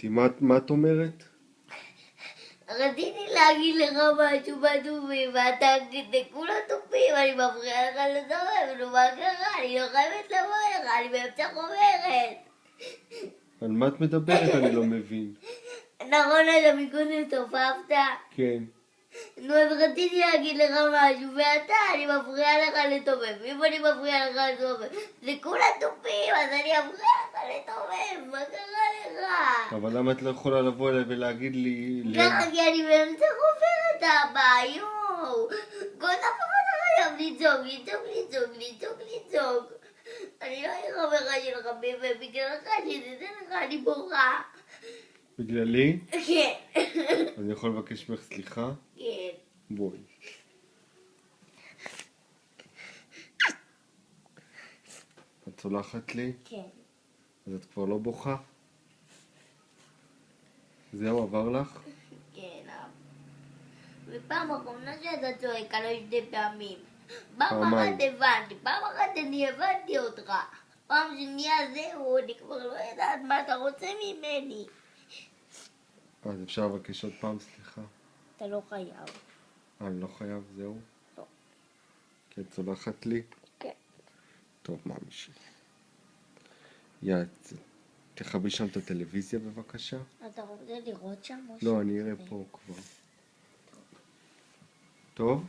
הבנתי. מה את אומרת? רציתי להגיד לך משהו בטובים, ואתה כולם טופים, אני מפריעה לך לדבר, נו מה קרה? אני לא חייבת לבוא לך, אני באמצע חוברת. על מה את מדברת? אני לא מבין. נכון, אתה מקודם תופפת? כן. נו, אז רציתי להגיד לך משהו, אני מפריעה לך לטובב. אם אני מפריעה לך לטובב, זה כולם טופים, אז אני מפריעה לך לטובב, מה קרה לך? אבל למה את לא יכולה לבוא אליי ולהגיד לי... ככה, כי אני באמצע חוברת הבאה, יואו. כל דבר אתה חייב לצעוק. אני לא אהיה חברה שלך, ובגללך אני אתן לך, אני בוכה. בגללי? כן. אני יכול לבקש ממך סליחה? כן. בואי. את סולחת לי? כן. אז את כבר לא בוכה? זהו, עבר לך? כן, אבא. ופעם אחרונה שאתה צועק עליי 2 פעמים. פעם פעמיים. אחת הבנתי, פעם אחת אני הבנתי אותך. פעם שנייה זהו, אני כבר לא יודעת מה אתה רוצה ממני. אז אפשר לבקש עוד פעם סליחה? אתה לא חייב. אני לא חייב, זהו? לא. כי את סולחת לי? כן. טוב, מאמי שלי. יאללה, תכבי שם את הטלוויזיה בבקשה. אתה רוצה לראות שם? לא, אני אראה פה כבר. טוב?